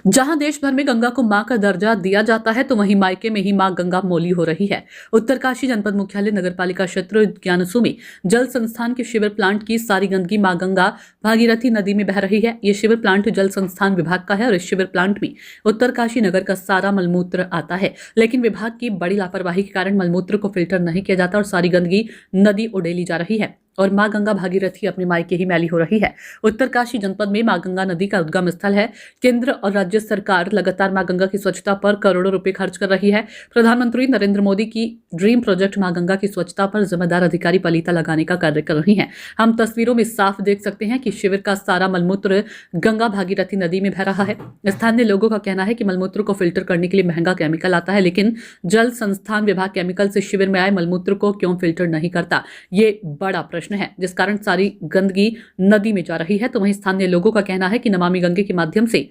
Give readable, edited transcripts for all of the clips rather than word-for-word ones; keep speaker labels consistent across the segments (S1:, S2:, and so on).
S1: जहां देश भर में गंगा को मां का दर्जा दिया जाता है तो वहीं मायके में ही मां गंगा मौली हो रही है। उत्तरकाशी जनपद मुख्यालय नगरपालिका क्षेत्र ज्ञानसू में जल संस्थान के शिविर प्लांट की सारी गंदगी मां गंगा भागीरथी नदी में बह रही है। ये शिविर प्लांट जल संस्थान विभाग का है और इस शिविर प्लांट में उत्तरकाशी नगर का सारा मलमूत्र आता है, लेकिन विभाग की बड़ी लापरवाही के कारण मलमूत्र को फिल्टर नहीं किया जाता और सारी गंदगी नदी उड़ेली जा रही है और मां गंगा भागीरथी अपने मायके ही मैली हो रही है। उत्तरकाशी जनपद में मां गंगा नदी का उद्गम स्थल है। केंद्र और राज्य सरकार लगातार मां गंगा की स्वच्छता पर करोड़ों रुपए खर्च कर रही है। प्रधानमंत्री नरेंद्र मोदी की ड्रीम प्रोजेक्ट मां गंगा की स्वच्छता पर जिम्मेदार अधिकारी पलीता लगाने का कार्य कर रही है। हम तस्वीरों में साफ देख सकते हैं कि शिविर का सारा मलमूत्र गंगा भागीरथी नदी में बह रहा है। स्थानीय लोगों का कहना है कि मलमूत्र को फिल्टर करने के लिए महंगा केमिकल आता है, लेकिन जल संस्थान विभाग केमिकल से शिविर में आए मलमूत्र को क्यों फिल्टर नहीं करता, ये बड़ा प्रश्न है, जिस कारण सारी गंदगी नदी में जा रही है। तो वहीं स्थानीय लोगों का कहना है कि नमामि गंगे के माध्यम से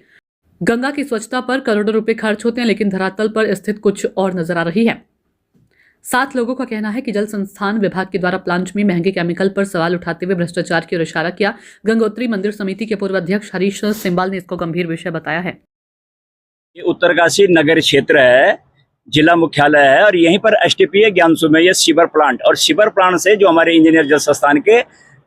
S1: गंगा की स्वच्छता पर करोड़ों रुपए खर्च होते हैं, लेकिन धरातल पर स्थित कुछ और नजर आ रही है। 7 लोगों का कहना है कि जल संस्थान विभाग के द्वारा प्लांट में महंगे केमिकल पर सवाल उठाते हुए भ्रष्टाचार की ओर इशारा किया। गंगोत्री मंदिर समिति के पूर्व अध्यक्ष हरीश सिंबाल ने इसको गंभीर विषय बताया है।
S2: ये उत्तरकाशी नगर क्षेत्र है, जिला मुख्यालय है और यहीं पर एसटीपीए ज्ञानसू में ये सीवर प्लांट और सीवर प्लांट से जो हमारे इंजीनियर जल संस्थान के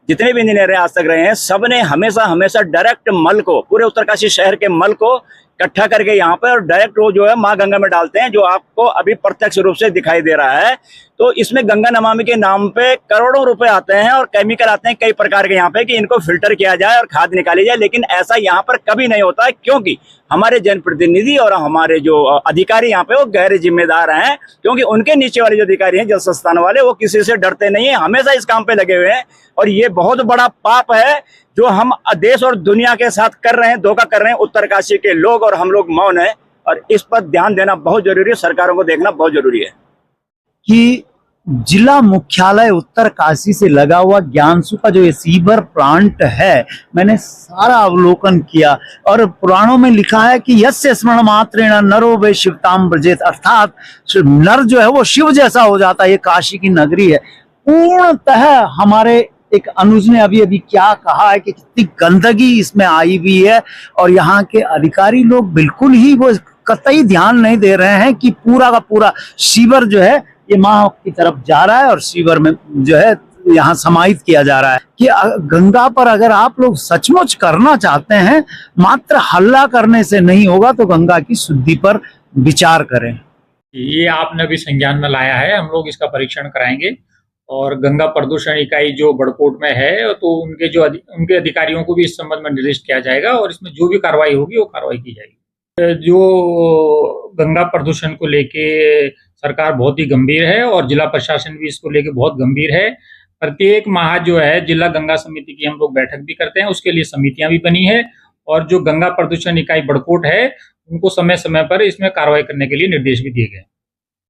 S2: जितने भी इंजीनियर आज तक रहे हैं, सब ने हमेशा डायरेक्ट मल को, पूरे उत्तरकाशी शहर के मल को इकट्ठा करके यहाँ पे और डायरेक्ट वो जो है माँ गंगा में डालते हैं, जो आपको अभी प्रत्यक्ष रूप से दिखाई दे रहा है। तो इसमें गंगा नमामि के नाम पे करोड़ों रुपए आते हैं और केमिकल आते हैं कई प्रकार के यहाँ पे कि इनको फिल्टर किया जाए और खाद निकाली जाए, लेकिन ऐसा यहाँ पर कभी नहीं होता है, क्योंकि हमारे जनप्रतिनिधि और हमारे जो अधिकारी यहाँ पे वो गैर जिम्मेदार हैं, क्योंकि उनके नीचे वाले जो अधिकारी हैं जल संस्थान वाले, वो किसी से डरते नहीं है, हमेशा इस काम पे लगे हुए हैं। और ये बहुत बड़ा पाप है जो हम देश और दुनिया के साथ कर रहे हैं, धोखा कर रहे हैं उत्तरकाशी के लोग, और हम लोग मौन है और इस पर ध्यान देना बहुत जरूरी है, सरकारों को देखना बहुत जरूरी है
S3: कि जिला मुख्यालय उत्तरकाशी से लगा हुआ ज्ञानसू का जो ये सीवर प्लांट है, मैंने सारा अवलोकन किया और पुराणों में लिखा है कि यस्य स्मरण मात्रेण नरो वे शिवताम ब्रजेत, अर्थात नर जो है वो शिव जैसा हो जाता है। ये काशी की नगरी है। पूर्णतः हमारे एक अनुज ने अभी क्या कहा है कि कितनी गंदगी इसमें आई हुई है और यहाँ के अधिकारी लोग बिल्कुल ही वो कतई ध्यान नहीं दे रहे हैं कि पूरा का पूरा सीवर जो है ये माँ की तरफ जा रहा है और सीवर में जो है यहाँ समाहित किया जा रहा है। कि गंगा पर अगर आप लोग सचमुच करना चाहते हैं, मात्र हल्ला करने से नहीं होगा, तो गंगा की शुद्धि पर विचार करें।
S4: ये आपने भी संज्ञान में लाया है, हम लोग इसका परीक्षण कराएंगे और गंगा प्रदूषण इकाई जो बड़कोट में है तो उनके अधिकारियों को भी इस संबंध में निर्देशित किया जाएगा और इसमें जो भी कार्रवाई होगी वो कार्रवाई की जाएगी। जो गंगा प्रदूषण को लेके सरकार बहुत ही गंभीर है और जिला प्रशासन भी इसको लेके बहुत गंभीर है। प्रत्येक माह जो है जिला गंगा समिति की हम लोग बैठक भी करते हैं, उसके लिए समितियां भी बनी है और जो गंगा प्रदूषण इकाई बड़कोट है उनको समय समय पर इसमें कार्रवाई करने के लिए निर्देश भी दिए गए।